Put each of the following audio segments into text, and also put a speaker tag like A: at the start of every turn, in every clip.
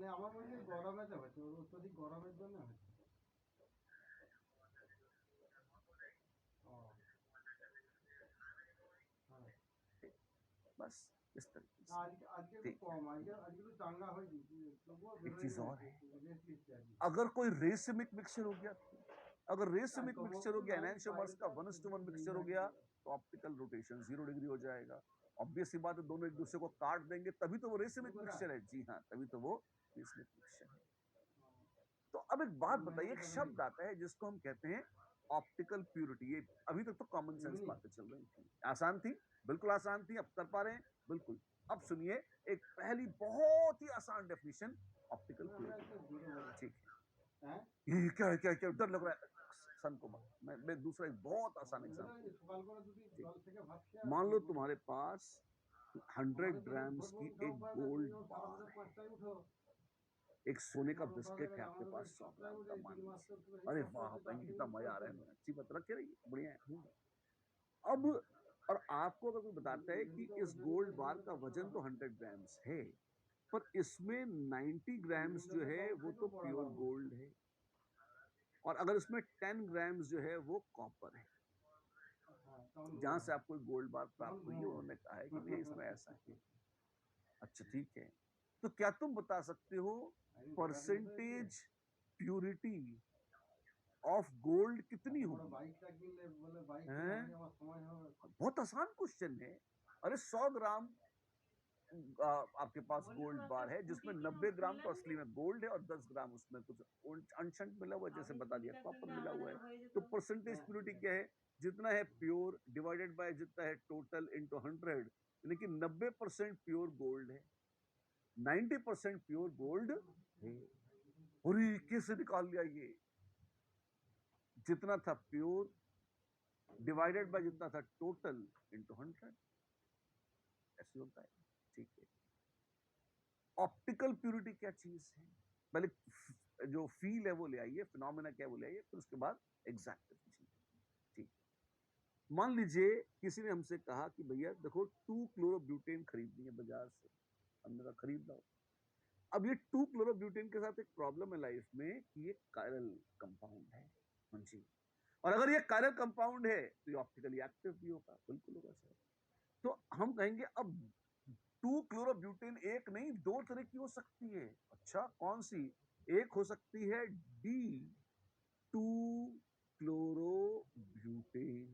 A: মানে আমার মনে হয় গরমেতে হচ্ছে, অত্যধিক গরমের জন্য হচ্ছে। ও হ্যাঁ,
B: बस इस तरीके
A: না
B: से।
A: আজকে আজকে একটু
B: ठीक है।
A: কম, আজকে আজকে একটু চাঙ্গা হয়েছি, তবুও
B: एक
A: বেরোয়নি
B: चीज
A: আর
B: और
A: কি,
B: है,
A: একটু রেস্ট নিচ্ছি আর কি।
B: अगर कोई रेसिमिक मिक्सचर हो गया, अगर रेसिमिक
A: তোমার
B: मिक्सचर हो
A: তো
B: गया,
A: নাই
B: एनांशियोमर्स
A: বাইরে
B: का
A: তো
B: 1:1
A: নেই
B: मिक्सचर हो
A: থাকবে।
B: गया, तो ऑप्टिकल रोटेशन 0 डिग्री हो जाएगा। ऑब्वियस सी बात है, दोनों एक दूसरे को काट देंगे, तभी तो वो
A: তুমি
B: रेसिमिक
A: কোথায়?
B: मिक्सचर है। जी हाँ, तभी तो वो रेसिमिक मिक्सचर है। तो अब एक बात बताइए, एक शब्द आता है जिसको हम कहते हैं ऑप्टिकल प्यूरिटी। ये अभी तक तो कॉमन सेंस
A: এমনি
B: बातें चल रही थी, आसान थी, बिल्कुल आसान थी, अब कर पा रहे हैं बिल्कुल। अब सुनिए एक पहली बहुत ही आसान डेफिनेशन ऑप्टिकल
A: তুমি আমরা
B: प्यूरिटी
A: একটু
B: की।
A: দূরে বলো।
B: ठीक है।
A: হ্যাঁ,
B: ये क्या है, क्या क्या डर लग रहा है सन को। मैं दूसरा एक बहुत आसान
A: ওটা
B: एग्जांपल।
A: সকাল করে যদি
B: ठीक,
A: জল থেকে ভাত খেয়ে
B: मान
A: আসো,
B: लो तुम्हारे पास
A: আমাদের
B: 100
A: তো
B: ग्राम्स
A: ভোর ভোর
B: की
A: উঠাও
B: एक
A: পায় না, তুমি
B: गोल्ड
A: যখন সারা
B: बार
A: বছর
B: है,
A: 5টায় উঠো,
B: एक सोने का
A: তোমার উঠা
B: बिस्किट
A: যাবে
B: है
A: না।
B: आपके
A: আমাদের তো
B: पास 100
A: 7টায়
B: ग्राम
A: উঠে
B: का, मान
A: 3 মাস
B: लीजिए।
A: একটু বেশি
B: अरे
A: কষ্ট
B: वाह
A: হচ্ছে,
B: बहन
A: তার
B: जी,
A: থেকে
B: कितना
A: উঠতে
B: मजा आ रहा
A: হচ্ছে।
B: है, अच्छी बात रख रही है, बढ़िया है। अब और आपको अगर कोई बताता है कि इस गोल्ड बार का वजन तो 100 ग्राम्स है, पर इसमें 90 ग्राम्स जो है वो तो प्योर गोल्ड है, और अगर इसमें 10 ग्राम्स जो है वो कॉपर है।
A: হ্যাঁ, তখন
B: जहां
A: ঘুমাও,
B: से आपको गोल्ड बार
A: তখন
B: प्राप्त हुई है,
A: ঘুমাও।
B: उन्होंने कहा है कि भैया इसमें ऐसा है। अच्छा ठीक है, तो क्या तुम बता सकते हो
A: একদিন ঘোরাতে যেতে হয়েছে,
B: परसेंटेज प्यूरिटी ऑफ गोल्ड कितनी
A: এত বড়
B: होगी?
A: বাইকটা কিনলে বলে বাইক কেনা
B: हैं?
A: হয়নি, আমার সময় হবে।
B: बहुत आसान क्वेश्चन है। अरे 100 ग्राम आपके पास गोल्ड बार है, जिसमें 90 ग्राम तो असली में गोल्ड है और 10 ग्राम उसमें कुछ अनशंट मिला हुआ है, जैसे बता दिया कॉपर मिला हुआ है। तो परसेंटेज प्योरिटी क्या है? जितना है प्योर डिवाइडेड बाय जितना है टोटल इंटू 100, यानी कि 90% प्योर गोल्ड है, 90% प्योर गोल्ड है। और ये कैसे निकाल लिया ये? जितना था प्योर डिवाइडेड बाय जितना था टोटल इंटू 100, ऐसे होता है। ठीक है। ऑप्टिकल प्यूरिटी क्या चीज है? पहले जो फील है वो ले आइए, फिनोमेना क्या है वो ले आइए, फिर उसके बाद एग्जैक्ट डेफिनेशन। ठीक। मान लीजिए किसी ने हमसे कहा कि भैया देखो 2 क्लोरोब्यूटेन खरीदनी है बाजार से, हमने कहा खरीद लो। अब ये 2 क्लोरोब्यूटेन के साथ एक प्रॉब्लम है लाइफ में कि ये कायरल कंपाउंड है। हाँ जी। और अगर ये कायरल कंपाउंड है तो ये ऑप्टिकली एक्टिव भी होगा, बिल्कुल होगा सर। तो हम कहेंगे अब 2 क्लोरोब्यूटेन एक नहीं, दो तरह की हो सकती है। अच्छा कौन सी? एक हो सकती है डी 2 क्लोरोब्यूटेन,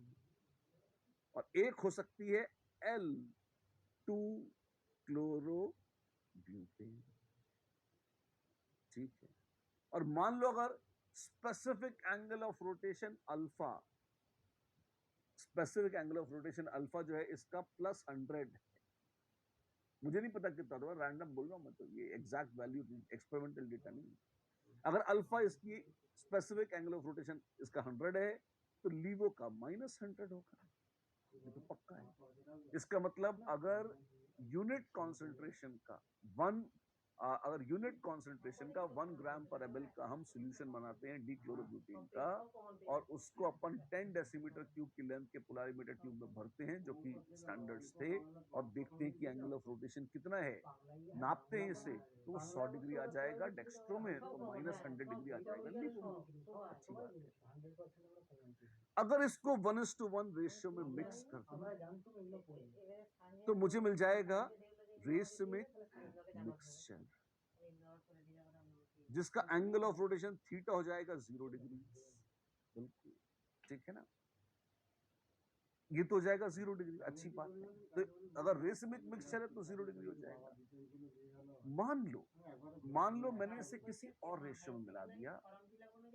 B: और एक हो सकती है एल 2 क्लोरोब्यूटेन। ठीक है। और मान लो अगर specific angle of rotation alpha, specific angle of rotation alpha जो है इसका +100 है। मुझे नहीं पता कितना था, रैंडम बोल रहा हूं मैं, तो ये एग्जैक्ट वैल्यू एक्सपेरिमेंटल डेटा नहीं है। अगर अल्फा इसकी स्पेसिफिक एंगल ऑफ रोटेशन इसका 100 है, तो लीवो का -100 होगा, ये तो पक्का है। इसका मतलब अगर यूनिट कॉन्सेंट्रेशन का वन अगर यूनिट कॉन्सेंट्रेशन का 1 ग्राम पर ml का हम सोल्यूशन बनाते हैं डीक्लोरोब्यूटेन का, और उसको अपन 10 डेसीमीटर क्यूब की लेंथ के पोलारिमीटर ट्यूब में भरते हैं, जो कि स्टैंडर्ड्स थे, और देखते हैं कि एंगल ऑफ रोटेशन कितना है, नापते हैं इसे, तो वो 100 डिग्री आ जाएगा डेक्स्ट्रो में, तो -100 डिग्री आ जाएगा लीवो में। अच्छी बात है। अगर इसको 1:1 रेशियो में मिक्स कर दो तो मुझे मिल जाएगा रेसमिक मिक्सचर, जिसका एंगल ऑफ रोटेशन थीटा हो जाएगा 0 डिग्री। बिल्कुल ठीक है ना, ये तो हो जाएगा 0 डिग्री, अच्छी बात है। तो अगर रेसमिक मिक्सचर है तो 0 डिग्री हो जाएगा। मान लो मैंने इसे किसी और रेशियो में मिला दिया,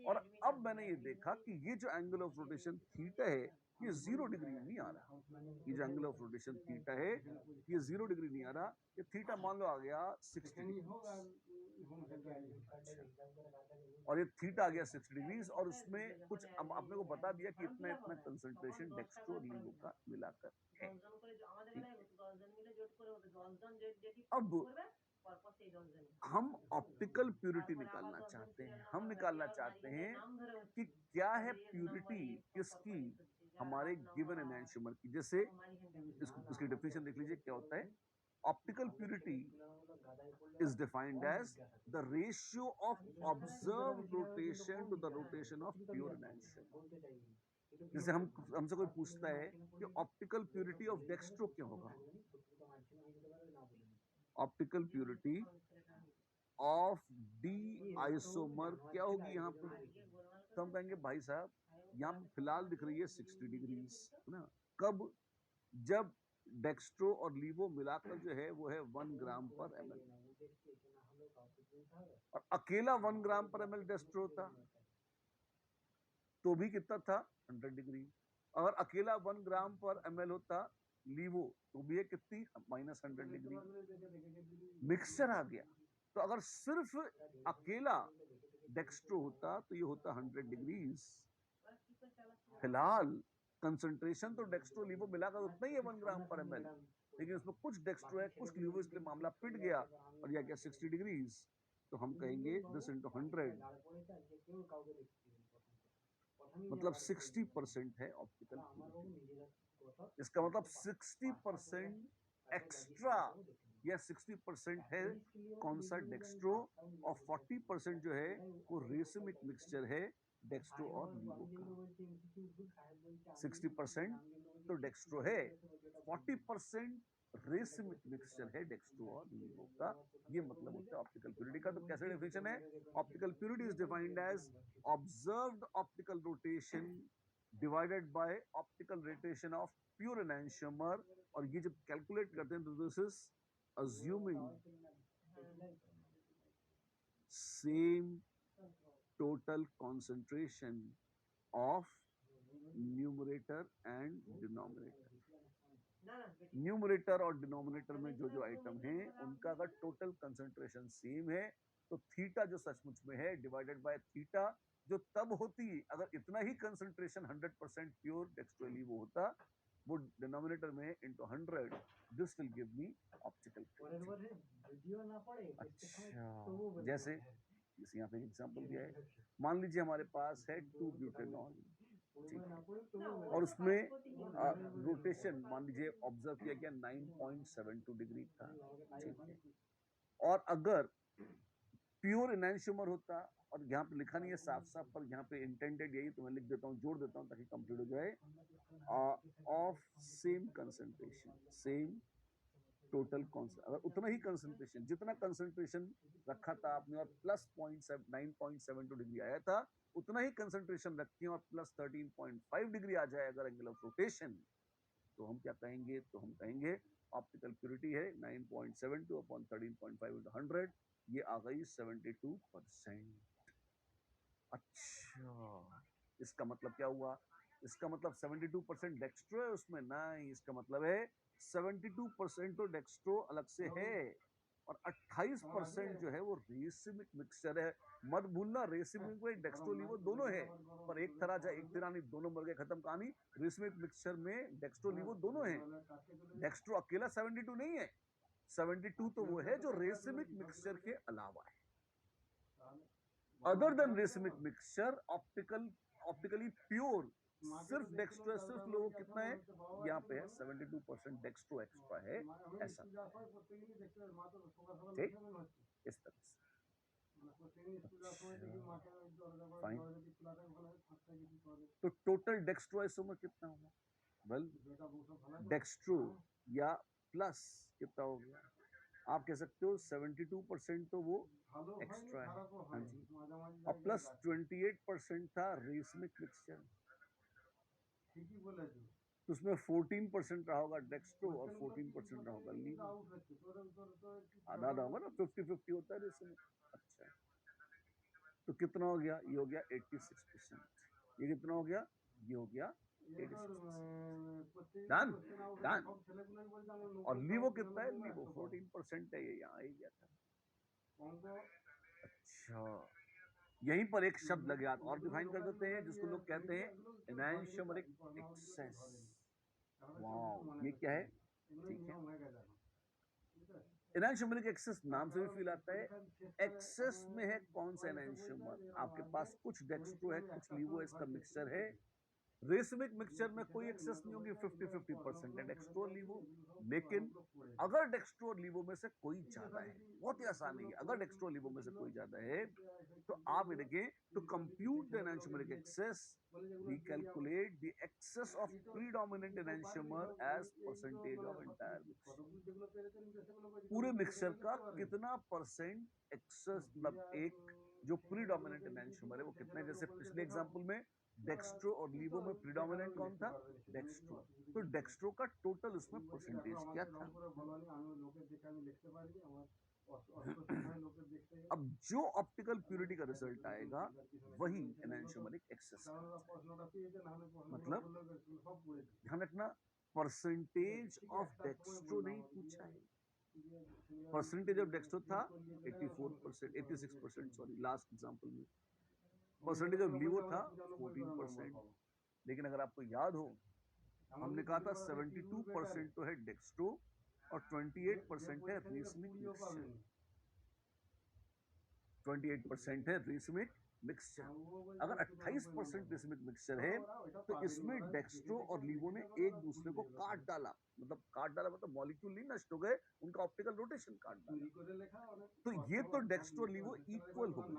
B: और अब मैंने ये देखा कि ये जो एंगल ऑफ रोटेशन थीटा है ये 0 डिग्री नहीं आ रहा। ये जो एंगल ऑफ रोटेशन थीटा है ये 0 डिग्री नहीं आ रहा, ये थीटा मान लो आ गया 60 डिग्री, और ये थीटा आ गया 60 डिग्रीज, और उसमें कुछ अब आपने को बता दिया कि इतना इतना कंसंट्रेशन डेक्स्ट्रो और लीवो का मिलाकर है। अब हम ऑप्टिकल प्यूरिटी निकालना चाहते हैं, हम निकालना चाहते हैं कि क्या है प्यूरिटी किसकी, हमारे गिवन एनहांसमेंट की। जैसे इसकी डेफिनेशन देख लीजिए क्या होता है। Optical purity is defined as the ratio of observed rotation to the rotation of pure enantiomer. जैसे हमसे कोई पूछता है कि ऑप्टिकल प्यूरिटी ऑफ डेक्स्ट्रो क्या होगा, optical purity of D isomer क्या होगी यहाँ पर, तो हम कहेंगे भाई साहब यहाँ फिलहाल दिख रही है 60 डिग्रीज ना, कब, जब डेक्स्ट्रो और लीवो मिलाकर जो है वो है 1 ग्राम पर ml, और अकेला 1 ग्राम पर ml डेक्स्ट्रो था तो भी कितना था 100 डिग्री, अगर अकेला 1 ग्राम पर ml होता लीवो तो भी है कितनी -100 डिग्री, मिक्सचर आ गया। तो अगर सिर्फ अकेला डेक्स्ट्रो होता तो ये होता 100 डिग्रीज। फिलहाल कंसंट्रेशन तो डेक्स्ट्रो लीवो मिलाकर उतना ही है 1 ग्राम पर ml, लेकिन उसमें कुछ डेक्स्ट्रो है कुछ लीवो, इसलिए मामला पिट गया और यह क्या 60 डिग्रीज, तो हम कहेंगे दिस इनटू 100 मतलब 60% है ऑप्टिकल प्यूरिटी। इसका मतलब 60% एक्स्ट्रा या 60% है कौन सा डेक्स्ट्रो, और 40% जो है वो रेसिमिक मिक्सचर है डेक्स्ट्रो और लीवो का। 60% तो डेक्स्ट्रो है, 40% रेसिमिक मिक्सचर है डेक्स्ट्रो और लीवो का, ये मतलब होता है ऑप्टिकल प्यूरिटी का। तो कैसे डेफिनेशन है, optical purity is defined as observed optical rotation divided by optical rotation of pure enantiomer, और ये जब कैलकुलेट करते हैं तो this is assuming same total concentration of numerator and denominator। Numerator और डिनोमिनेटर में जो जो आइटम है उनका अगर टोटल कंसंट्रेशन सेम है तो थीटा जो सचमुच में है डिवाइडेड बाय थीटा जो तब होती अगर इतना ही कंसंट्रेशन 100% प्योर डेक्स्ट्रो लीवो होता, वो डिनोमिनेटर में into 100, this will give me optical purity. अच्छा, जैसे इस यहाँ पे एग्जांपल दिया है, मान लीजिए हमारे पास है 2 ब्यूटेनॉल, ठीक है, और उसमें रोटेशन मान लीजिए ऑब्जर्व किया गया 9.72 डिग्री था, ठीक है, और अगर प्योर एनांशियोमर होता, और यहाँ पे लिखा नहीं है साफ साफ पर यहाँ पे इंटेंडेड यही तो मैं लिख देता हूँ, जोड़ देता हूँ ताकि कंप्लीट हो जाए, of same concentration, same total concentration, अगर उतना ही कंसंट्रेशन जितना कंसंट्रेशन रखा था आपने और प्लस 9.72 डिग्री आया था, उतना ही कंसंट्रेशन रखें और प्लस 13.5 डिग्री आ जाए अगर एंगल ऑफ रोटेशन, तो हम क्या कहेंगे, तो हम कहेंगे ऑप्टिकल प्यूरिटी है 9.72 अपॉन 13.5 into 100, ये आ गई 72%। अच्छा, इसका मतलब क्या हुआ, इसका मतलब 72% डेक्स्ट्रो है उसमें, नहीं, इसका मतलब है 72% तो डेक्स्ट्रो अलग से है और 28% जो है वो रेसिमिक मिक्सचर है। मत भूलना रेसिमिक में डेक्स्ट्रो लीवो दोनों है, पर एक तरह जा एक तरह नहीं, दोनों मर गए, खत्म कहानी। रेसिमिक मिक्सचर में डेक्स्ट्रो लीवो दोनों है, डेक्स्ट्रो अकेला 72 नहीं है, 72 तो वो है जो रेसिमिक मिक्सचर के अलावा है। Other than racemic mixture optically pure सिर्फ डेक्स्ट्रो, सिर्फ लोगो कितना है यहाँ पे है 72% डेक्स्ट्रो एक्स्ट्रा है, ऐसा ठीक, इस तरह से। फाइन, तो टोटल डेक्स्ट्रो आइसोमर कितना होगा, वेल डेक्स्ट्रो या प्लस कितना हो गया, आप कह सकते हो 72% तो वो एक्स्ट्रा है, हाँ जी, और प्लस 28% था रेसिमिक मिक्सचर, तो उसमें 14% रहा होगा डेक्स्ट्रो और 14% रहा होगा लीवो, आधा आधा होगा ना, 50-50 होता है रेसिमिक। अच्छा, तो कितना हो गया, ये हो गया 86%, ये कितना हो गया, ये हो गया 86%, डन डन। और लीवो कितना है, लीवो 14% है, ये यहाँ आ ही गया था। अच्छा, यहीं पर एक शब्द लगे आप और डिफाइन कर देते हैं जिसको लोग कहते हैं एनांशियोमेरिक एक्सेस। वाओ, ये क्या है, ठीक है, एनांशियोमेरिक एक्सेस नाम से भी फील आता है, एक्सेस में है कौन सा एनांशियोमर, आपके पास कुछ डेक्स्ट्रो है कुछ लीवो है, इसका मिक्सचर है, रेसमिक मिक्सचर में कोई एक्सेस नहीं होगी, 50-50% है डेक्स्ट्रो लीवो। लेकिन अगर डेक्स्ट्रो लीवो में से कोई ज्यादा है, बहुत ही आसान है, अगर डेक्स्ट्रो लीवो में से कोई ज्यादा है तो आप ये देखें, to compute the enantiomeric excess we calculate the excess of predominant enantiomer as percentage of entire mixture. पूरे मिक्सचर का कितना परसेंट एक्सेस, मतलब एक जो प्रीडोमिनेंट एनांशियोमर है वो कितना है। जैसे पिछले एग्जांपल में डेक्स्ट्रो और लीवो में प्रीडोमिनेंट कौन था, डेक्स्ट्रो, तो डेक्स्ट्रो का टोटल उसमें परसेंटेज क्या था। अब जो ऑप्टिकल प्यूरिटी का रिजल्ट आएगा वही एनांशियोमेरिक एक्सेस का, मतलब ध्यान रखना परसेंटेज ऑफ डेक्स्ट्रो नहीं पूछा है, परसेंटेज ऑफ डेक्स्ट्रो था 84%, 86%, सॉरी लास्ट एग्जांपल में। परसेंटेज ऑफ लीवो था 14%। लेकिन अगर आपको याद हो, हमने कहा था 72% तो है डेक्स्ट्रो और 28% है रेसमिक मिक्सचर, 28% है रेसमिक मिक्सचर। अगर 28% रेसमिक मिक्सचर है तो इसमें डेक्स्ट्रो और लीवो ने एक दूसरे को काट डाला, मतलब काट डाला मतलब मॉलिक्यूल नहीं नष्ट हो गए, उनका ऑप्टिकल रोटेशन काट डाला। तो ये तो डेक्स्ट्रो और लीवो इक्वल हो गए।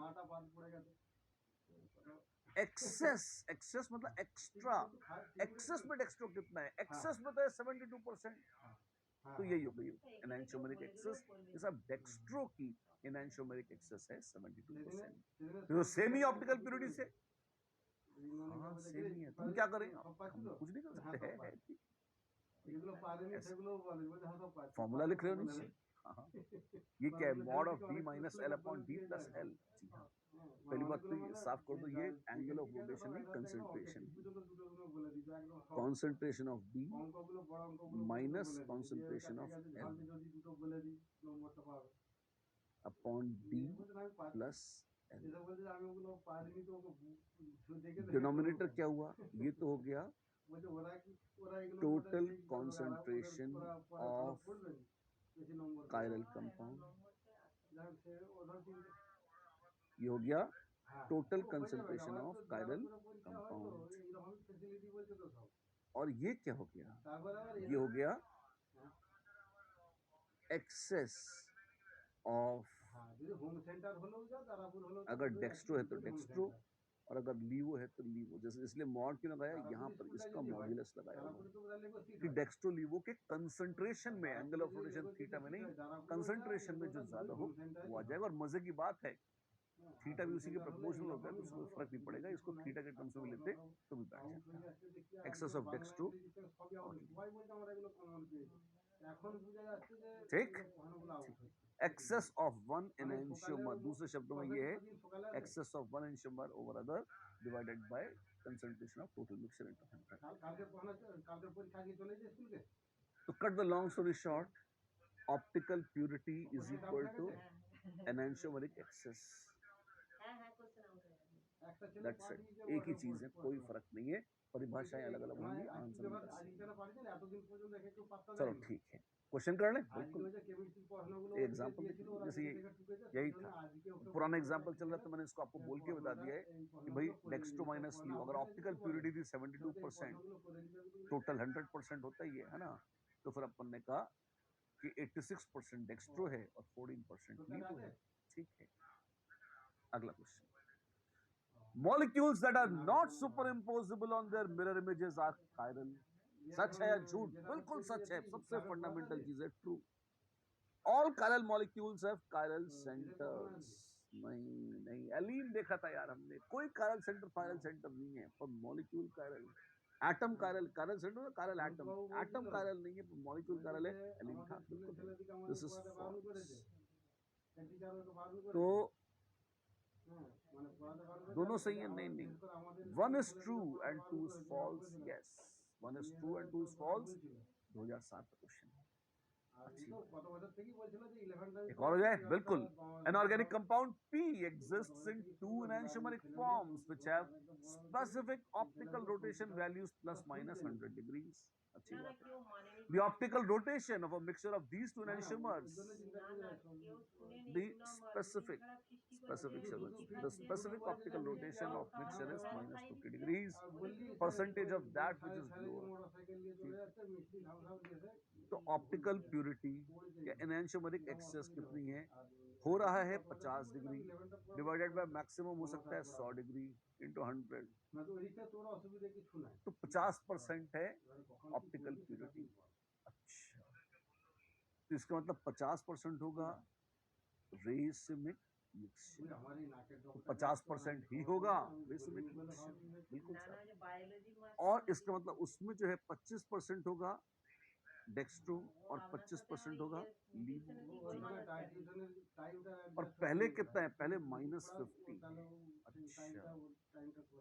B: एक्सेस, एक्सेस मतलब एक्स्ट्रा, एक्सेस में डेक्स्ट्रो कितना है, एक्सेस में तो है 72%, तो यही हो गई एनांशियोमेरिक एक्सेस। जैसा डेक्स्ट्रो की एनांशियोमेरिक एक्सेस है 72%, तो सेम ही ऑप्टिकल प्यूरिटी से। हाँ सेम ही है, तुम क्या करें, हम कुछ नहीं कर सकते, है फॉर्मूला लिख रहे हो नीचे। हाँ ये क्या है, mod of B minus L upon D plus L. जी हाँ, पहली बात तो ये साफ कर दो, ये एंगल ऑफ रोटेशन नहीं concentration, concentration of B minus concentration of L upon D plus L. Denominator क्या हुआ, ये तो हो गया total concentration of chiral compound, ये हो गया total concentration of chiral compound. और ये क्या हो गया, ये हो गया एक्सेस ऑफ, अगर डेक्स्ट्रो है तो डेक्स्ट्रो और अगर लीवो है तो लीवो। जैसे इसलिए मॉड क्यों लगाया, यहाँ पर इसका मॉड्यूलस लगाया कि डेक्स्ट्रो लीवो के कंसंट्रेशन में, एंगल ऑफ रोटेशन थीटा में नहीं, कंसंट्रेशन में जो ज्यादा हो वो आ जाएगा। और मजे की बात है थीटा भी उसी के प्रोपोर्शनल होता है, तो उसको फर्क नहीं पड़ेगा, इसको थीटा के टर्म्स में लेते तो भी बैठ जाता है। एक्सेस ऑफ डेक्स्ट्रो, ठीक, एक्सेस ऑफ वन एनांशियोमर, दूसरे शब्दों में ये है excess of one enantiomer over other divided by concentration of total mixture into 100। तो cut the long story short, optical purity is equal to enantiomeric excess, that's it, एक ही चीज है, कोई फर्क नहीं है, परिभाषाएं अलग अलग होंगी, आंसर चलो ठीक है। क्वेश्चन कर लें, बिल्कुल एग्जांपल देखिए, जैसे यही था पुराना एग्जांपल चल रहा था, मैंने इसको आपको बोल के बता दिया है कि भाई डेक्स्ट्रो माइनस लीवो, अगर ऑप्टिकल प्यूरिटी थी 72%, टोटल 100% होता ही है ना, तो फिर अपन ने कहा कि 86% डेक्स्ट्रो है और 14% लीवो है, ठीक है। अगला question, molecules that are not superimposable on their mirror images are chiral। सच है या झूठ, बिल्कुल सच है, सबसे फंडामेंटल चीज है, true. All chiral molecules have chiral centers। नहीं नहीं, एलीन देखा था यार हमने, कोई chiral center chiral center नहीं है, पर molecule chiral, atom chiral, chiral center chiral atom, atom chiral नहीं है पर मॉलिक्यूल chiral है, एलीन था, बिल्कुल। This is false. तो दोनों सही है, नहीं नहीं, one is true and two is false, yes, one is true and two is false, 2007 का क्वेश्चन है। एक और हो जाए, बिल्कुल। An organic compound P exists in two enantiomeric forms which have specific optical rotation values plus minus 100 degrees। अच्छी बात है। The optical rotation of a mixture of these two enantiomers, the specific specific the specific optical rotation of mixture is minus 50 degrees, percentage of that which is lower. तो optical purity या एनहांसोमेरिक access कितनी है? हो रहा है 50 degree divided by maximum हो सकता है 100 डिग्री इंटू 100, तो 50% है ऑप्टिकल प्यूरिटी। अच्छा, तो इसका मतलब 50% होगा रेसिमिक मिक्सचर, तो 50% ही होगा रेसिमिक मिक्सचर, बिल्कुल सर। और इसका मतलब उसमें जो है 25% होगा डेक्स्ट्रो और 25% होगा लीवो। और पहले कितना है? पहले -50 है। अच्छा,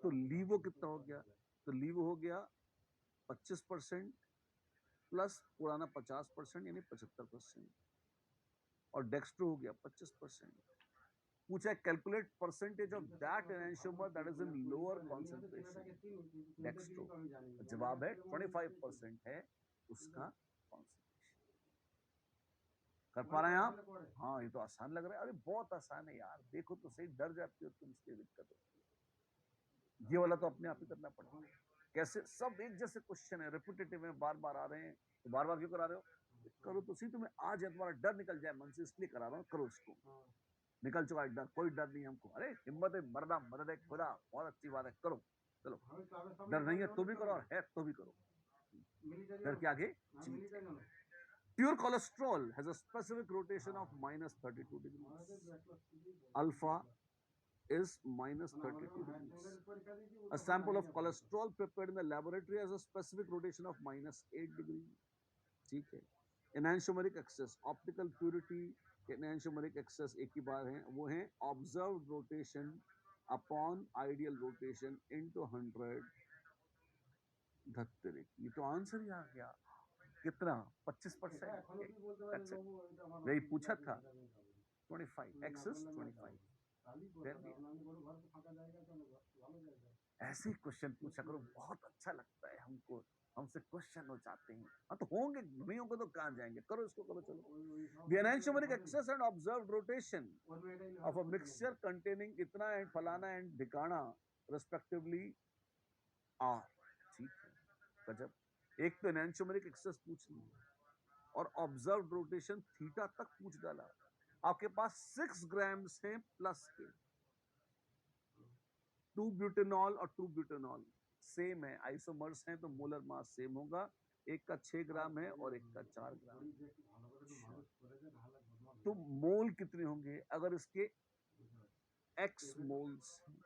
B: तो लीवो कितना हो गया? तो लीवो हो गया 25% प्लस पुराना 50% यानी 75%, और डेक्स्ट्रो हो गया 25%। पूछा है calculate percentage of that enantiomer that is in lower concentration dextro. जवाब है 25% है उसका कॉन्सेंट्रेशन। कर पा रहे हैं आप? हाँ, ये तो आसान लग रहा है। अरे बहुत आसान है यार, देखो तो सही, डर जाती हो तुम, इसकी दिक्कत होती है। ये वाला तो अपने आप ही करना पड़ेगा। कैसे? सब एक जैसे क्वेश्चन है, रिपीटेटिव है, बार बार आ रहे हैं, तो बार बार क्यों करा रहे हो? करो तो सही, तुम्हें आज तुम्हारा डर निकल जाए मन से, इसलिए करा रहा हूँ। करो इसको, निकल चुका है डर, कोई डर नहीं हमको। अरे हिम्मत है मरना, मदद है खुदा, बहुत अच्छी बात है, करो। चलो, डर नहीं है तो भी करो और है तो भी करो, डर के आगे जीत है। Pure cholesterol has a specific rotation of -32 degrees. Alpha is -32 degrees. A sample of cholesterol prepared in the laboratory has a specific rotation of -8 degrees. ठीक है। Enantiomeric excess, optical purity, enantiomeric excess एक ही बार है, वो है observed rotation upon ideal rotation into 100। धत्तेरे, ये तो answer ही आ गया। कितना? 25%। वही पूछा था, 25 एक्सेस 25। ऐसे ही क्वेश्चन पूछा करो, बहुत अच्छा लगता है हमको, हमसे क्वेश्चन हो जाते हैं। हाँ तो होंगे, नहीं होंगे तो कहाँ जाएंगे? करो इसको, करो चलो। The enantiomeric excess and observed rotation of a mixture containing इतना एंड फलाना एंड ढिकाना respectively are। ठीक है, गजब। एक तो एनहांसोमेरिक एक्सेस पूछ लिया और ऑब्जर्व्ड रोटेशन थीटा तक पूछ डाला। आपके पास 6 ग्राम्स हैं प्लस के, 2 ब्यूटेनॉल और 2 ब्यूटेनॉल सेम है, आइसोमर्स हैं, तो मोलर मास सेम होगा। एक का 6 ग्राम है और एक का 4 ग्राम। तो मोल कितने होंगे? अगर इसके x मोल्स हैं,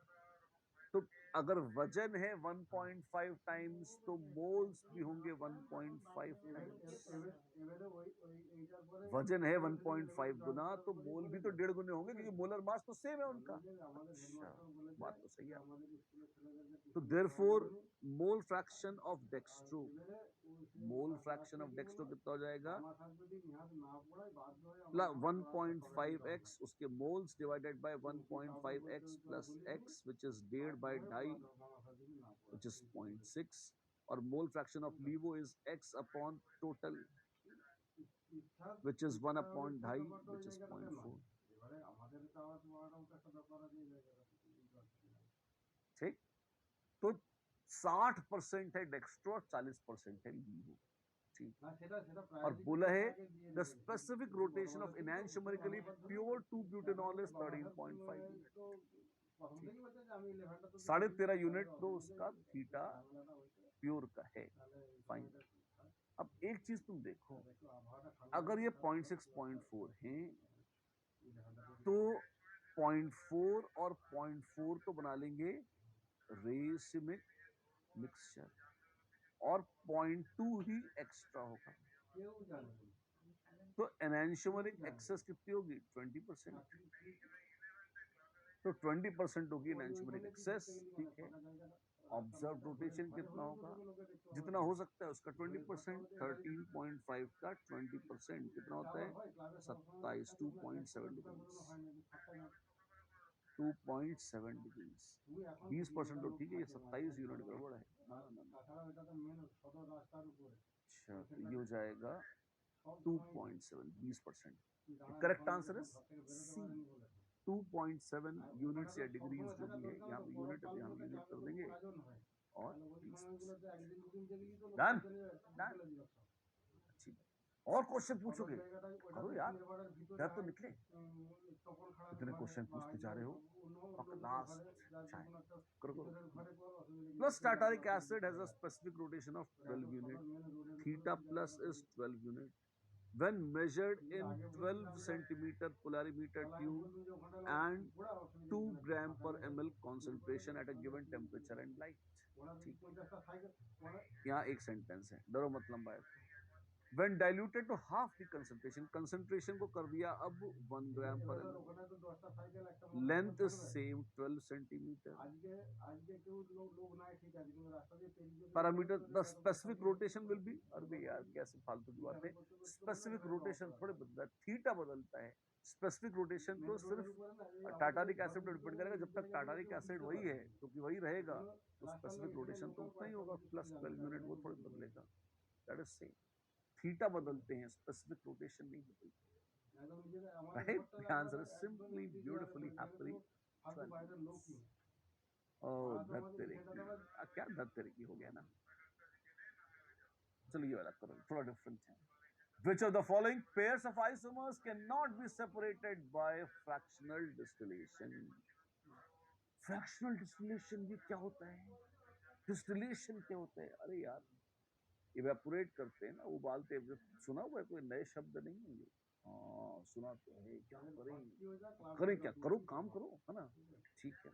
B: तो अगर वजन है 1.5 टाइम्स, तो मोल्स भी होंगे 1.5 टाइम्स। वजन है 1.5 गुना, तो मोल भी तो 1.5 गुने होंगे, क्योंकि मोलर मास तो सेम है उनका। अच्छा, बात तो सही है। तो therefore mole fraction of dextro, mole fraction of dextro कितना हो जाएगा? 1.5x उसके moles divided by 1.5x plus x which is 1.5 which is 0.6, और mole fraction of levo is x upon total which is 1/2 which is 0.4। ठीक, तो 60% है dextro, 40% है लीवो। ठीक, और बोला है the specific rotation of enantiomerically pure 2 butanol is 13.5। 13.5 unit तो उसका थीटा प्योर का है। फाइन। अब एक चीज तुम देखो, अगर ये 0.6 0.4 है, तो 0.4 और 0.4 तो बना लेंगे रेसिमिक मिक्सचर, और 0.2 ही एक्स्ट्रा होगा। तो एनहांसोमेरिक एक्सेस कितनी होगी? 20%। तो 20% होगी एनहांसोमेरिक एक्सेस। ठीक है, ऑब्जर्व रोटेशन कितना होगा? जितना हो सकता है उसका 20%। 13.5 का 20% कितना होता है? 27, 2.7 डिग्रीज। 2.7 डिग्रीज, 20% तो ठीक है, ये 27 यूनिट गड़बड़ है। अच्छा, तो ये हो जाएगा 2.7, 20%। Correct answer is C. 2.7 units या डिग्रीज जो भी है, यहाँ पे यूनिट है तो यहाँ यूनिट कर देंगे और डन डन। अच्छी बात। और क्वेश्चन पूछोगे? करो यार, डर तो निकले। इतने क्वेश्चन पूछते जा रहे हो, लास्ट करो करो। Plus tartaric acid has a specific rotation of 12 unit. Theta plus is 12 unit. When measured in 12 centimeter polarimeter tube and 2 gram per ml concentration at a given temperature and light. ठीक है, यहाँ एक sentence है, डरो मत लंबाए। When diluted to half the concentration को कर दिया अब 1 gram per ml. Length is same 12 centimeter. Parameter, the specific rotation will be, अरे यार कैसे फालतू की बात है, specific rotation थोड़े बदलता है, थीटा बदलता है, specific rotation तो सिर्फ टाटारिक एसिड पर डिपेंड करेगा, जब तक टाटारिक एसिड वही है क्योंकि वही रहेगा तो specific rotation तो उतना ही होगा, प्लस 12 यूनिट वो थोड़े बदलेगा, that is same. थीटा बदलते हैं, specific rotation नहीं बदलते, right? The answer is simply beautifully happily 12. Oh, धत्तेरे की, क्या धत्तेरे की हो गया ना। चलो ये वाला करो, थोड़ा डिफरेंट है। Which of the following pairs of isomers cannot be separated by fractional distillation? Fractional distillation ये क्या होता है? Distillation क्या होता है? अरे यार, evaporate करते हैं ना, उबालते हैं, सुना हुआ है, कोई नए शब्द नहीं है ये। हाँ सुना तो है, क्या करें? करें क्या? करो, काम करो, है ना? ठीक है।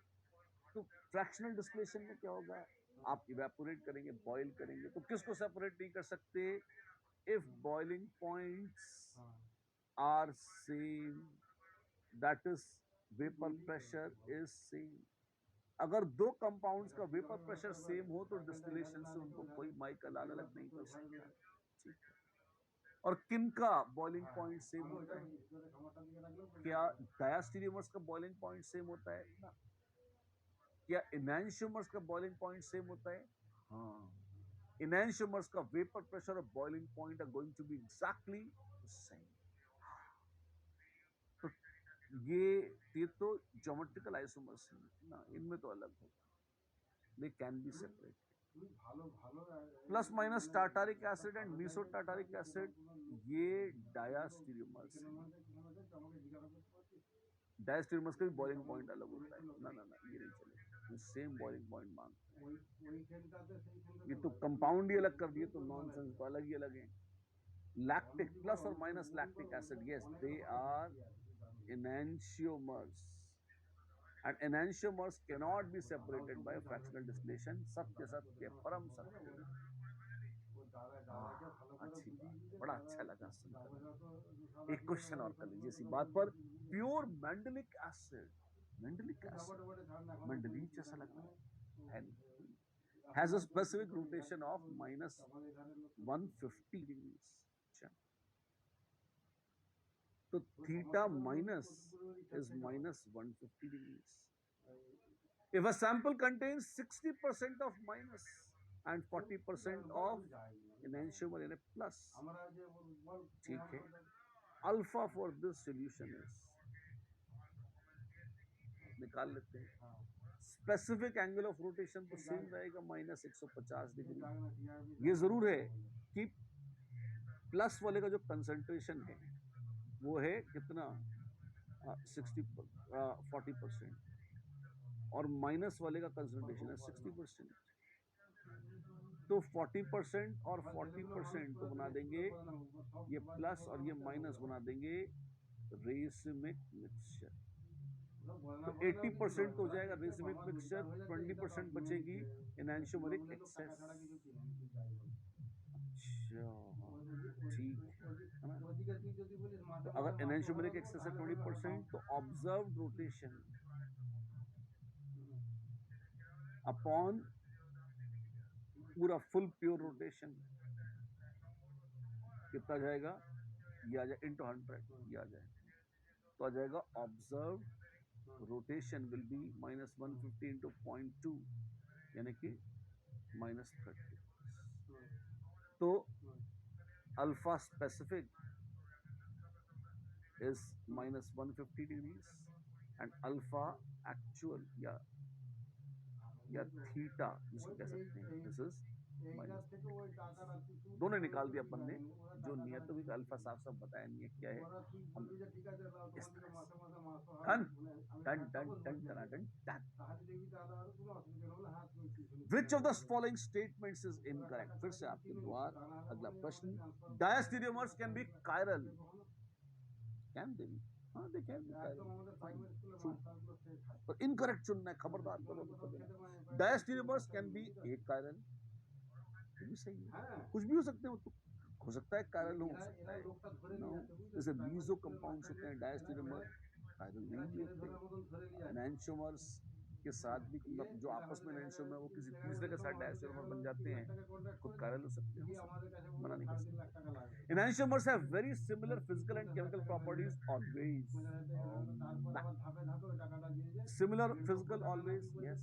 B: तो फ्रैक्शनल डिस्टिलेशन में क्या होगा? आप इवेपोरेट करेंगे, बॉईल करेंगे, तो किसको सेपरेट नहीं कर सकते? If boiling points are same, that is vapour pressure is same. अगर दो कंपाउंड्स का वेपर प्रेशर सेम हो तो डिस्टिलेशन से उनको कोई माइकल अलग अलग नहीं कर सकता। ठीक है। और किनका बॉइलिंग पॉइंट सेम होता है? क्या डायस्टीरियमर्स का बॉइलिंग पॉइंट सेम होता है ना? क्या इनैंशियोमर्स का बॉइलिंग पॉइंट सेम होता है? हाँ, इनैंशियोमर्स का वेपर प्रेशर और boiling point are going to be exactly same. तो ये तो ज्योमेट्रिकल आइसोमर्स हैं ना, इनमें तो अलग होगा, they can be separate. Plus minus tartaric acid and meso tartaric acid ये डायस्टीरियमर्स हैं। डायस्टीरियमर्स का भी बॉइलिंग पॉइंट अलग होता है, ना ना ना ये नहीं चलेगा, सेम बॉइलिंग पॉइंट मांगते हैं। ये तो कंपाउंड ही अलग कर दिए तो नॉनसेंस, तो अलग ही अलग है। लैक्टिक प्लस और minus lactic acid, yes they are enantiomers and enantiomers cannot be separated by fractional distillation. सत्य सत्य परम सत्य। अच्छी बात, बड़ा अच्छा लगा सुनकर। एक क्वेश्चन और कर लीजिए इसी बात पर। Pure mandelic acid, mandelic acid मैंडलीन जैसा लग रहा है, has a specific rotation of minus 150 degrees. तो theta minus is minus 150 degrees. If a sample contains 60% of minus and 40% of enantiomer in a plus, ठीक है, alpha for this solution is, निकाल लेते हैं, स्पेसिफिक एंगल ऑफ रोटेशन तो same रहेगा minus 150 degree. ये जरूर है कि प्लस वाले का जो कंसंट्रेशन है वो है कितना, 40% और माइनस वाले का कंसंट्रेशन है 60%। तो 40% और 40% तो बना देंगे, ये प्लस और ये माइनस बना देंगे रेसिमिक मिक्सचर। तो 80% हो जाएगा रेसिमिक मिक्सचर, 20% बचेगी एनांशियोमरिक एक्सेस। अच्छा ठीक है ना। तो अगर एनांशियोमरिक एक्सेस है 20% तो ऑब्जर्व्ड रोटेशन अपॉन पूरा फुल प्योर रोटेशन कितना जाएगा, ये आ जाए इंटू 100, ये आ जाए तो आ जाएगा observed rotation will be minus 150 into 0.2 यानी कि माइनस 30। तो alpha specific is minus 150 degrees and alpha actual या थीटा जिसको कह सकते हैं, दिस इज माइनस। दोनों निकाल दिया अपन ने, जो नियत भी अल्फा साफ साफ बताया नहीं है क्या है। हम इस तरह done done done done done done. Which of the following statements is incorrect? फिर से आपके द्वार अगला प्रश्न, diastereomers can be chiral, can they B? हाँ, दे कैन बी कायरल, पर इनकरेक्ट चुनना है, खबरदार बोलो तो देना। Diastereomers can be A chiral, ये भी सही है, कुछ भी हो सकते हैं, तो हो सकता है कायरल हो सकता है नो। जैसे मीजो कंपाउंड्स होते हैं, डायस्टेरियोमर कायरल नहीं भी होते। एनांशियोमर्स के साथ भी जो आपस में एनांशियोमर वो किसी तीसरे के साथ डायस्टेरियोमर बन जाते हैं, खुद कायरल हो सकते हैं, मना नहीं कर सकते। Enantiomers have very similar physical and chemical properties always, similar physical always, yes.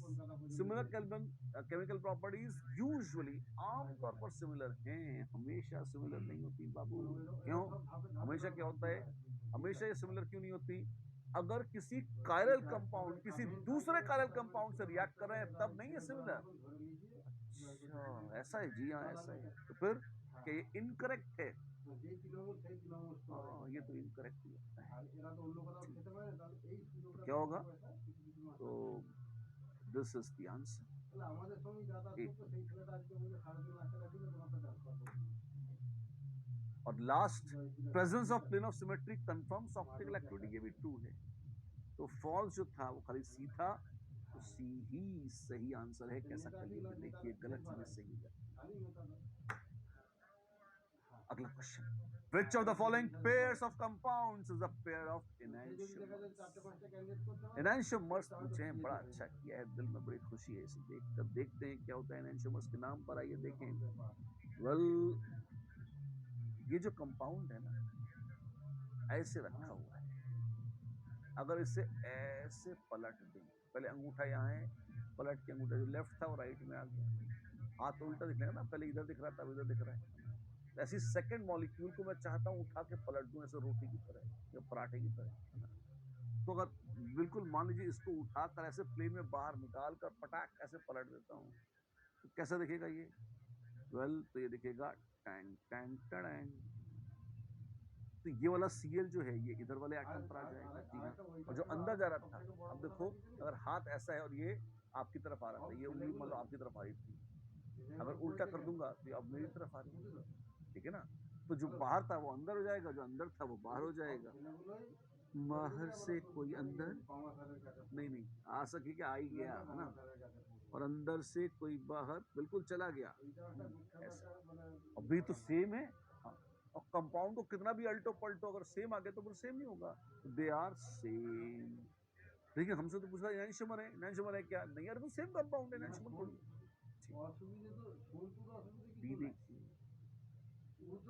B: Similar chemical properties usually, आमतौर पर सिमिलर हैं, हमेशा सिमिलर नहीं होती बाबू। क्यों हमेशा क्या होता है, हमेशा ये सिमिलर क्यों नहीं होती? अगर किसी कायरल कंपाउंड किसी दूसरे कायरल कंपाउंड से रिएक्ट कर रहे हैं तब नहीं है सिमिलर। अच्छा ऐसा है, जी हाँ ऐसा है। तो फिर क्या ये इनकरेक्ट है? हाँ ये तो इनकरेक्ट ही होता है। तो क्या होगा? तो दिस इज द आंसर। और last, presence of plane of symmetry confirms optical activity, ये भी ट्रू है। तो फॉल्स जो था वो खाली सी था, तो सी ही सही आंसर है। कैसा करिए फिर देखिए, गलत चीजें सही है। अगला question, which of the following pairs of compounds is a pair of enantiomers? enantiomers पूछे हैं, बड़ा अच्छा किया है, दिल में बड़ी खुशी है इसे देखकर। देखते हैं क्या होता है enantiomers के नाम पर, आइए देखें। वेल ये जो कंपाउंड है ना, ऐसे रखा हुआ है, अगर इसे ऐसे पलट दें, पहले अंगूठा यहाँ है, पलट के अंगूठा जो लेफ्ट था वो राइट में आ गया, हाथ उल्टा दिखेगा ना, पहले इधर दिख रहा था, इधर दिख रहा है। ऐसी सेकंड मॉलिक्यूल को मैं चाहता हूं उठा के पलट दूं, ऐसे रोटी की तरह या पराठे की तरह, है ना। तो अगर बिल्कुल मान लीजिए इसको उठाकर ऐसे प्लेन में बाहर निकाल कर पटाक ऐसे पलट देता हूं, तो कैसा दिखेगा ये? वेल तो ये दिखेगा टैंग टैंग टैंग। तो ये वाला Cl जो है ये इधर वाले एटम पर आ जाएगा, जी हाँ। और जो अंदर जा रहा था, अब देखो अगर हाथ ऐसा है और ये आपकी तरफ आ रहा था, ये उंगली मान लो आपकी तरफ आ रही थी, अगर उल्टा कर दूंगा तो अब मेरी तरफ आ रही है, ठीक है ना। तो जो बाहर था वो अंदर हो जाएगा, जो अंदर था वो बाहर हो जाएगा। बाहर से कोई अंदर नहीं आ सके, क्या आ ही गया है ना, और अंदर से कोई बाहर बिल्कुल चला गया, ऐसा। अभी तो सेम है, और कंपाउंड को कितना भी अल्टो पल्टो अगर सेम आ गया तो फिर सेम नहीं होगा, दे आर सेम। देखिए हमसे तो पूछा एनांशियोमर है, एनांशियोमर है क्या? नहीं यार, तो सेम कंपाउंड है, एनांशियोमर थोड़ी। डी देखिए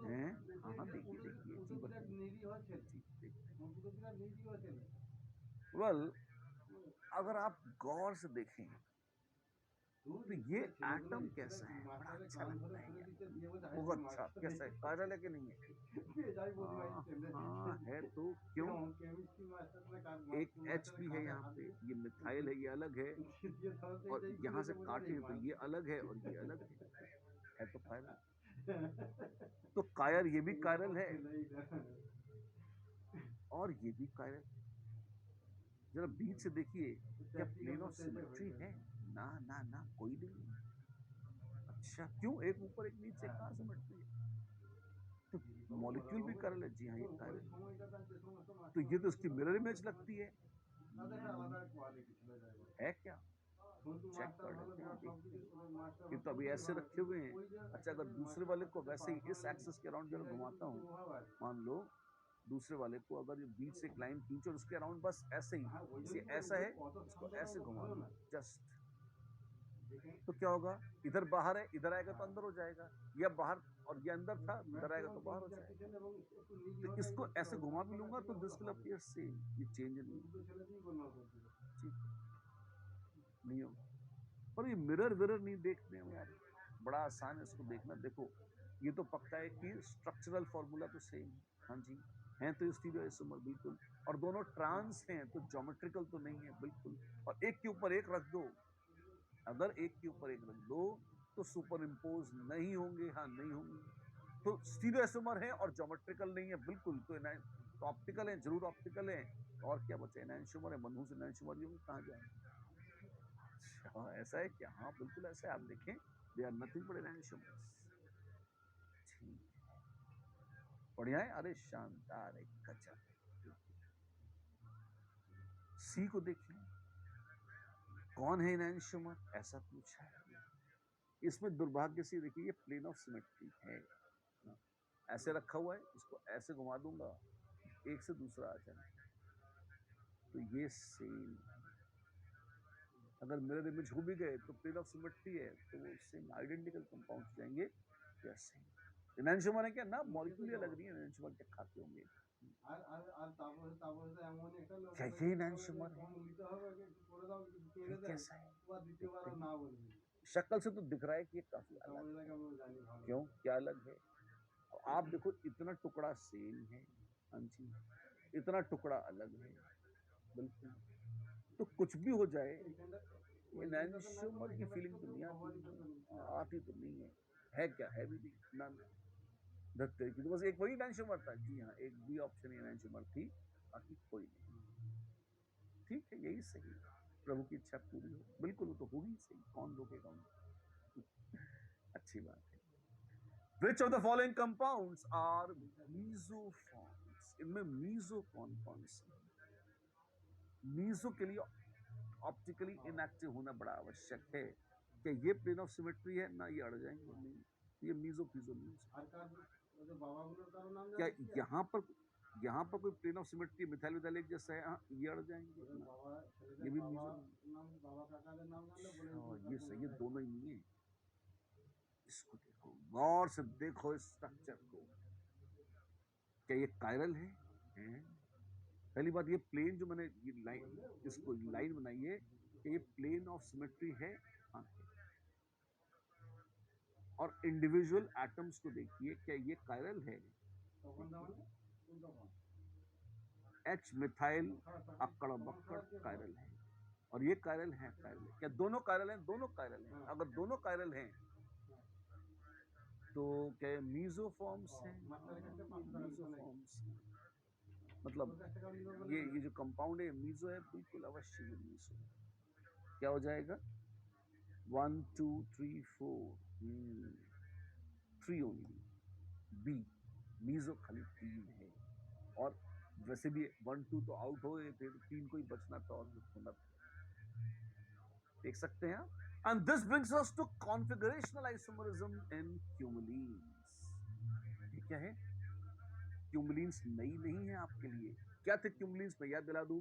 B: हैं, हाँ देखिए देखिए जी बताइए। वेल अगर आप गौर से देखें तो ये एटम कैसा है, बड़ा अच्छा लगता है यार, बहुत अच्छा। कैसा है, कायरल है कि नहीं है? हाँ है तो, क्यों? एक H भी है यहाँ पे, ये मिथाइल है, ये अलग है, और यहाँ से काटे तो ये अलग है और ये अलग है तो कायरल। तो कायर ये भी कायरल है और ये भी कायरल। जरा बीच से देखिए, क्या प्लेन ऑफ सिमेट्री है? ना ना ना, कोई नहीं। अच्छा क्यों, एक ऊपर एक नीचे, कहाँ सिमेट्री है? तो मॉलिक्यूल भी कायरल है, जी हाँ ये कायरल है। तो ये तो इसकी मिरर इमेज लगती है क्या? चेक कर लेते हैं, देखते हैं। ये तो अभी ऐसे रखे हुए हैं। अच्छा अगर दूसरे वाले को वैसे ही इस एक्सिस के अराउंड जरा घुमाता हूँ, मान लो दूसरे वाले को अगर ये बीच से एक लाइन खींचो और उसके अराउंड बस ऐसे ही, इसे ऐसा है इसको ऐसे घुमा दो जस्ट, तो क्या होगा? इधर बाहर है, इधर आएगा तो अंदर हो जाएगा, या बाहर और ये अंदर था, इधर आएगा तो बाहर हो जाएगा। तो इसको ऐसे घुमा भी लूंगा तो दिस विल अपीयर सेम, ये चेंज नहीं होगा। पर ये मिरर विरर नहीं देखने में यार, बड़ा आसान है इसको देखना। देखो ये तो पक्का है कि स्ट्रक्चरल फॉर्मूला तो सेम है, हाँ जी, हैं तो स्टीरियोइसोमर बिल्कुल, और दोनों ट्रांस हैं तो ज्योमेट्रिकल तो नहीं है बिल्कुल। और एक के ऊपर एक रख दो, अगर एक के ऊपर एक रख दो तो सुपर इम्पोज नहीं होंगे, हाँ नहीं होंगे। तो स्टीरियो आइसोमर है और ज्योमेट्रिकल नहीं है बिल्कुल, तो ऑप्टिकल है, जरूर ऑप्टिकल है। और क्या बचे, एनांशियोमर है, मनहूस एनांशियोमर भी कहाँ जाए। अच्छा ऐसा है क्या, हाँ बिल्कुल ऐसा है, आप देखें they are nothing but enantiomers. ठीक है, बढ़िया है, अरे शानदार है, गजब। सी को देखिए, कौन है एनांशियोमर, ऐसा पूछा है। इसमें दुर्भाग्य से देखिए ये प्लेन ऑफ सिमेट्री है, ऐसे रखा हुआ है, इसको ऐसे घुमा दूंगा एक से दूसरा आ जाए, तो ये सेम। अगर मिरर इमेज हो भी गए तो प्लेन ऑफ सिमेट्री है, तो वो सेम आइडेंटिकल कंपाउंड हो जाएंगे। जैसे एनांशियोमर है क्या ना, मॉलिक्यूल लग रही है, एनांशियोमर क्या खाते होंगे। क्या ये एनांशियोमर है, ये कैसा है, देखते हैं। शक्ल से तो दिख रहा है कि ये काफी अलग है। क्यों, क्या अलग है, आप देखो इतना टुकड़ा सेम है, हाँ जी, इतना टुकड़ा अलग है बिल्कुल। तो कुछ भी हो जाए, एनांशियोमर की फीलिंग तो नहीं आती तो नहीं है क्या, है भी नहीं ना धत्ते की, तो बस एक वही एनांशियोमर था। जी हाँ, एक बी ऑप्शन एनांशियोमर थी, बाकी कोई नहीं। ठीक है, यही सही, प्रभु की इच्छा पूरी हो, बिल्कुल वो तो होगी सही, कौन रोकेगा उनको। अच्छी बात है। Which of the following compounds are mesoforms? इनमें मीजो कौन कौन से हैं? मीजो के लिए ऑप्टिकली इनएक्टिव होना बड़ा आवश्यक है। क्या ये प्लेन ऑफ सिमेट्री है ना, ये अड़ जाएंगे नहीं, ये मीजो फिजो नहीं हो सकता। क्या यहाँ पर कोई प्लेन ऑफ सिमेट्री मिथाइल विथाइल एक जैसा है, हाँ ये अड़ जाएंगे ना, ये भी मीजो नहीं। ये सही है, दोनों ही नहीं है। इसको देखो, गौर से देखो इस स्ट्रक्चर को, क्या ये कायरल है? पहली बात, ये प्लेन जो मैंने ये लाइन, इसको लाइन बनाई है, कि ये प्लेन ऑफ सिमेट्री है, हाँ है। और इंडिविजुअल एटम्स को देखिए, क्या ये कायरल है? एच मिथाइल अक्कड़ बक्कड़ कायरल है, और ये कायरल है, कायरल है। क्या दोनों कायरल हैं? दोनों कायरल हैं। अगर दोनों कायरल हैं तो क्या मीजोफॉर्म्स हैं? मीजोफॉर्म्स हैं, मतलब ये जो कंपाउंड है मीजो है, बिल्कुल अवश्य ये मीजो है। क्या हो जाएगा, 1 2 3 4, 3 ओनली, बी मीजो खाली 3 है। और वैसे भी 1 2 तो आउट हो गए थे, तो 3 को ही बचना था, और कुछ होना था, देख सकते हैं आप। And this brings us to configurational isomerism in cumulenes. ये क्या है, क्यूमुलिन्स नई नहीं है आपके लिए। क्या थे क्यूमुलिन्स, मैं याद दिला दूं,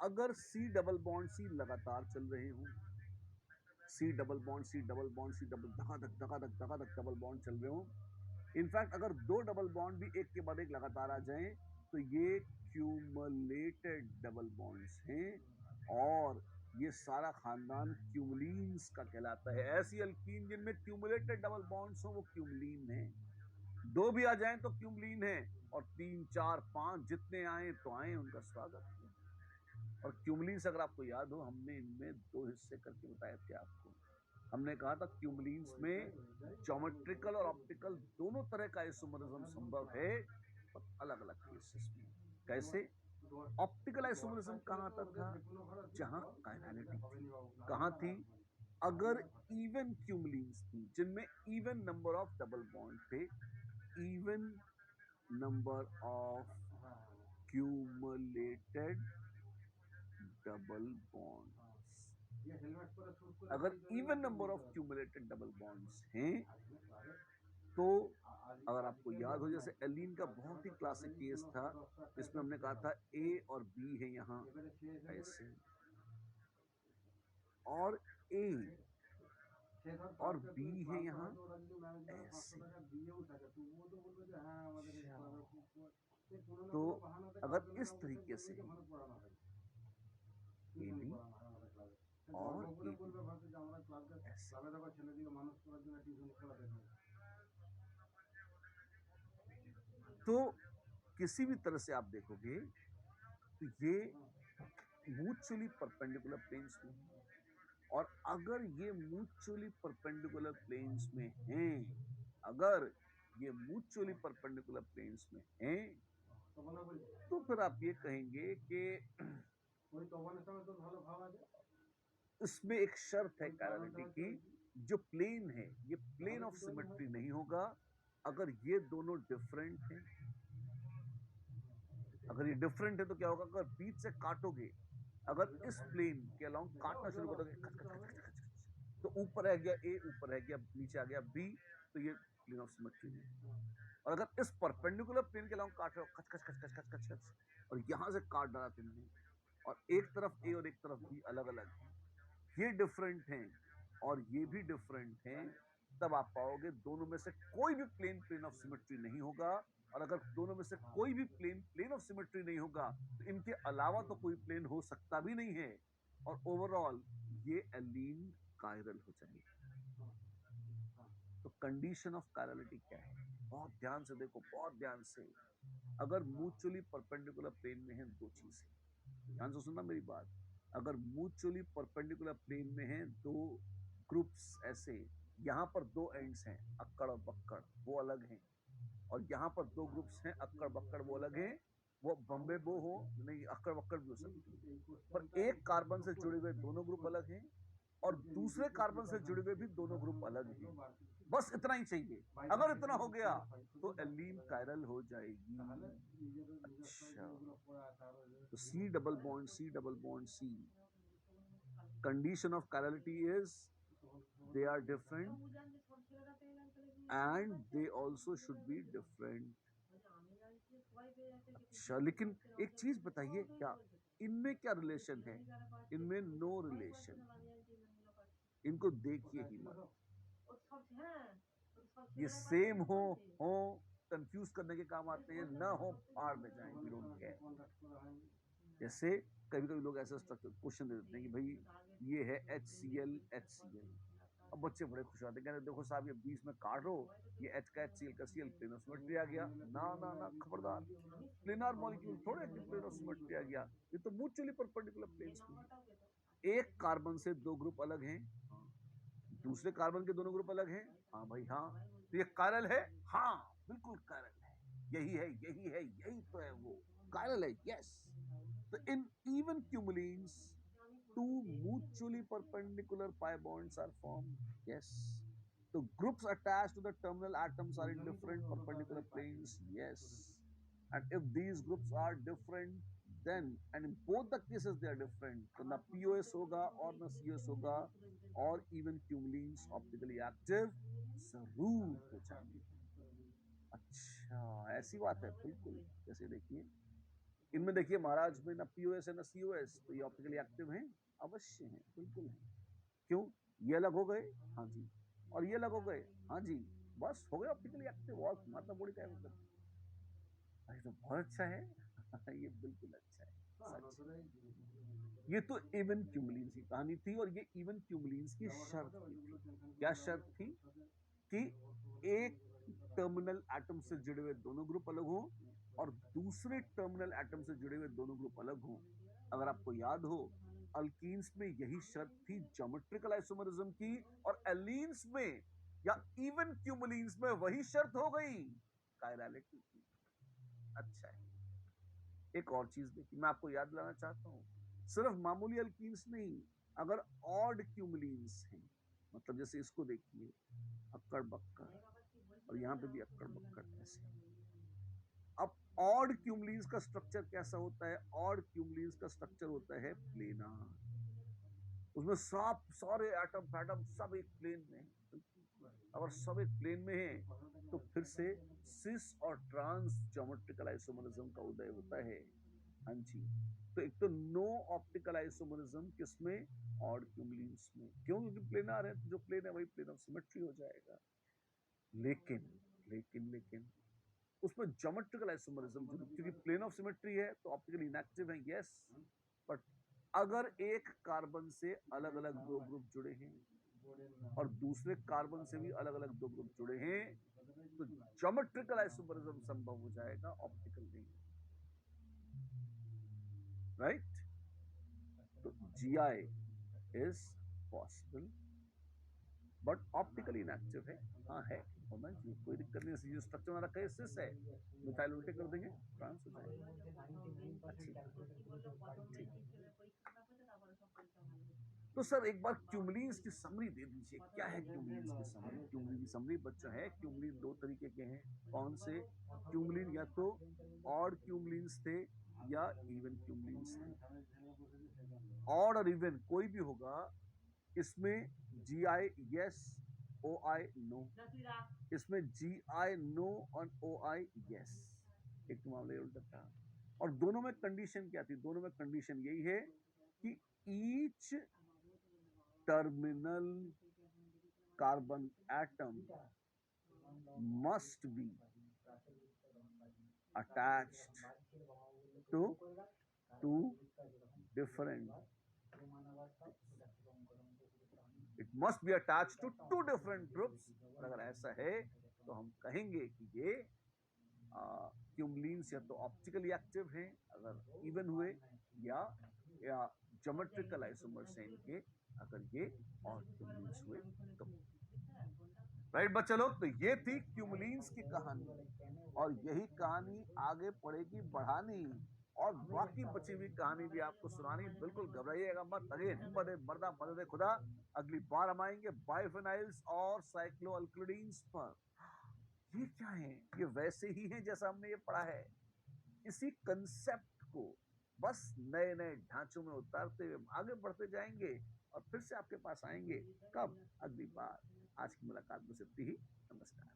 B: अगर सी डबल बॉन्ड सी लगातार चल रहे हो, C double bond C double bond C double धकाधक धकाधक धकाधक डबल बॉन्ड चल रहे हो, इनफैक्ट अगर 2 डबल बॉन्ड भी एक के बाद एक लगातार आ जाएं, तो ये क्यूमुलेटेड डबल बॉन्ड्स हैं, और ये सारा खानदान क्यूमुलिन्स का कहलाता है। ऐसी अल्कीन जिनमें क्यूमुलेटेड डबल बॉन्ड्स हो, वो क्यूमुलिन है। 2 भी आ जाएं तो क्यूमुलिन है, और 3 4 5 जितने आए तो आए, उनका स्वागत है। और क्यूमुलिन्स अगर आपको याद हो, हमने इनमें 2 हिस्से करके बताए थे आपको। हमने कहा था क्यूमुलिन्स में ज्योमेट्रिकल और ऑप्टिकल दोनों तरह का आइसोमरिज्म संभव है, पर अलग अलग केसेस में। कैसे, ऑप्टिकल आइसोमरिज्म कहाँ आता था, जहां काइनेलिटी थी। कहाँ थी, अगर इवन क्यूमुलिन्स थी, जिनमें even number of double bond थे, even number of cumulated double bonds. अगर even number of cumulated double bonds हैं, तो अगर आपको याद हो, जैसे एलीन का बहुत ही क्लासिक केस था, इसमें हमने कहा था ए और बी है यहाँ ऐसे, और ए और बी है यहाँ ऐसे। तो अगर इस तरीके से ए बी और ए बी ऐसे, तो किसी भी तरह से आप देखोगे तो ये म्यूचुअली परपेंडिकुलर प्लेन्स में है। और अगर ये म्यूचुअली परपेंडिकुलर प्लेन्स में हैं, अगर ये म्यूचुअली परपेंडिकुलर प्लेन्स में हैं, तो फिर आप ये कहेंगे कि इसमें एक शर्त है कायरलिटी की, जो प्लेन है ये प्लेन ऑफ सिमेट्री नहीं होगा अगर ये दोनों डिफरेंट हैं। अगर ये डिफरेंट है तो क्या होगा, अगर बीच से काटोगे, अगर इस प्लेन के अलोंग काटना शुरू कर दोगे खच खच खच खच खच, तो ऊपर रह गया ए, ऊपर रह गया नीचे आ गया बी, तो ये प्लेन ऑफ सिमेट्री है। और अगर इस परपेंडिकुलर प्लेन के अलोंग काट रहे हो खच खच खच खच खच खच खच, और यहां से काट डाला तुमने, और एक तरफ ए और एक तरफ बी अलग अलग है, ये डिफरेंट हैं और ये भी डिफरेंट हैं, तब आप पाओगे दोनों में से कोई भी प्लेन प्लेन ऑफ सिमेट्री नहीं होगा। और अगर दोनों में से कोई भी प्लेन प्लेन ऑफ सिमेट्री नहीं होगा, तो इनके अलावा तो कोई प्लेन हो सकता भी नहीं है, और ओवरऑल ये एलीन कायरल हो जाएगा। तो कंडीशन ऑफ कायरलिटी क्या है, बहुत ध्यान से देखो, बहुत ध्यान से। अगर म्यूचुअली परपेंडिकुलर प्लेन में है दो चीजें, ध्यान से सुनना मेरी बात, अगर म्यूचुअली परपेंडिकुलर प्लेन में है दो ग्रुप्स ऐसे, यहां पर दो एंड्स हैं अक्कड़ और बक्कड़, वो अलग हैं, और यहां पर दो ग्रुप्स हैं अक्कड़ बक्कड़, वो अलग हैं, वो बम्बे बो हो नहीं, अक्कड़ बक्कड़ भी हो सकती है, पर एक कार्बन से जुड़े हुए दोनों ग्रुप अलग हैं और दूसरे कार्बन से जुड़े हुए भी दोनों ग्रुप अलग हैं। बस इतना ही चाहिए, अगर इतना हो गया तो एलीन कायरल हो जाएगी। अच्छा, तो C double bond C, condition of chirality is they are different and they also should be different। अच्छा, लेकिन एक चीज बताइए, क्या इनमें क्या रिलेशन है? इनमें नो रिलेशन, इनको देखिए ही मत, ये सेम हो कंफ्यूज करने के काम आते हैं, ना हो फाड़ में जाए, वी डोंट केयर। जैसे कभी कभी लोग ऐसा स्ट्रक्चर क्वेश्चन दे देते हैं कि भाई ये है HCl HCl, अब बच्चे बड़े खुश होते हैं, कहते देखो साहब ये 20 में काट रो, ये H का HCl का Cl प्लेन ऑफ सिमेट्री आ गया। ना ना ना, खबरदार, प्लेनर मॉलिक्यूल थोड़े प्लेन ऑफ सिमेट्री आ गया, ये तो म्यूचुअली परपेंडिकुलर प्लेन्स में है। एक कार्बन से दो ग्रुप अलग हैं, दूसरे कार्बन के दोनों ग्रुप अलग हैं, हाँ भाई हाँ, तो ये कायरल है, हाँ बिल्कुल कायरल है, यही है यही है यही तो है, वो कायरल है, यस। तो इन even cumulines, two mutually perpendicular pi bonds are formed, yes। So groups attached to the terminal atoms are in different perpendicular planes, yes। And if these groups are different, then, and in both the cases they are different, तो ना POS होगा और ना CS होगा, और even cumulines optically active जरूर हो जाएंगे। अच्छा, ऐसी बात है, बिल्कुल। जैसे देखिए इनमें, देखिए महाराज में ना POS है ना COS, तो ये ऑप्टिकली एक्टिव हैं, अवश्य हैं, बिल्कुल हैं। क्यों, ये अलग हो गए, हाँ जी, और ये अलग हो गए, हाँ जी, बस हो गए ऑप्टिकली एक्टिव, और मतलब बड़ी क्या मतलब, अरे तो बहुत अच्छा है ये बिल्कुल अच्छा है, सच। ये तो इवन क्यूमुलिन्स की कहानी थी, और ये इवन क्यूमुलिन्स की शर्त थी। क्या शर्त थी? कि एक टर्मिनल एटम से जुड़े हुए दोनों ग्रुप अलग हो और दूसरे टर्मिनल एटम से जुड़े हुए दोनों ग्रुप अलग हो। अगर आपको याद हो, अल्कीन्स में यही शर्त थी ज्योमेट्रिकल आइसोमरिज्म की, और एलीन्स में या इवन क्यूमुलिन्स में वही शर्त हो गई कायरलिटी की। अच्छा है, एक और चीज देखिए, मैं आपको याद दिलाना चाहता हूं, सिर्फ मामूली अल्कीन्स नहीं, अगर ऑड क्यूमुलिन्स हैं, मतलब जैसे इसको देखिए, अक्कड़ बक्कड़, और यहाँ पे भी अक्कड़ बक्कड़, ऐसे। अब ऑड क्यूमुलिन्स का स्ट्रक्चर कैसा होता है? ऑड क्यूमुलिन्स का स्ट्रक्चर होता है प्लेनार, उसमें सब सारे एटम फैटम सब एक प्लेन में है। अगर सब एक प्लेन में है तो फिर से सिस और ट्रांस ज्योमेट्रिकल आइसोमरिज्म का उदय होता है। हाँ जी, तो एक तो नो ऑप्टिकल आइसोमरिज्म किसमें? ऑड क्यूमुलिन्स में। क्यों? क्योंकि प्लेनार है, तो जो प्लेन है वही प्लेन ऑफ सिमेट्री हो जाएगा। लेकिन लेकिन लेकिन उसमें ज्योमेट्रिकल आइसोमरिज्म, क्योंकि प्लेन ऑफ सिमेट्री है तो ऑप्टिकली इनएक्टिव है, यस। बट अगर एक कार्बन से अलग अलग दो ग्रुप जुड़े हैं और दूसरे कार्बन से भी अलग अलग दो ग्रुप जुड़े हैं, तो ज्योमेट्रिकल आइसोमरिज्म संभव हो जाएगा, ऑप्टिकल नहीं। राइट? तो GI is possible but optically inactive है। हाँ है, होना चाहिए, कोई दिक्कत नहीं। जो स्ट्रक्चर हमारा कहीं सिस है, मिथाइल उल्टे कर देंगे, ट्रांस हो जाएगा। अच्छी बात, ठीक। तो सर एक बार क्यूमलीन्स की समरी दे दीजिए, क्या है क्यूमलीन्स की समरी? क्यूमलीन की समरी बच्चों है, क्यूमलीन दो तरीके के हैं। कौन से? क्यूमलीन या तो ऑड क्यूमलीन्स थे या इवन क्यूमलीन्स थे। ऑड और इवन कोई भी होगा, इसमें GI यस, OI नो, इसमें GI नो और OI यस। एक मामले उल्टा था। और दोनों में कंडीशन क्या थी? दोनों में कंडीशन यही है कि each terminal carbon atom must be attached to two different, it must be attached to two different groups। और अगर ऐसा है तो हम कहेंगे कि ये क्यूमलीन्स या तो ऑप्टिकली एक्टिव हैं अगर इवन हुए, या ज्योमेट्रिकल आइसोमर्स हैं इनके अगर ये और क्यूमलीन्स हुए तो। राइट बच्चे लोग, तो ये थी क्यूमलीन्स की कहानी, और यही कहानी आगे पड़ेगी बढ़ानी, और बाकी बची हुई कहानी भी आपको सुनानी। बिल्कुल घबराइएगा मत। अगेन हिम्मत मर्दा मदद खुदा, अगली बार हम आएंगे बाइफेनाइल्स और साइक्लोअल्कलीन्स पर। ये क्या है? ये वैसे ही है जैसा हमने ये पढ़ा है। इसी कंसेप्ट को बस नए नए ढांचों में उतारते हुए आगे बढ़ते जाएंगे, और फिर से आपके पास आएंगे। कब? अगली बार। आज की मुलाकात में सिर्फ ही। नमस्कार।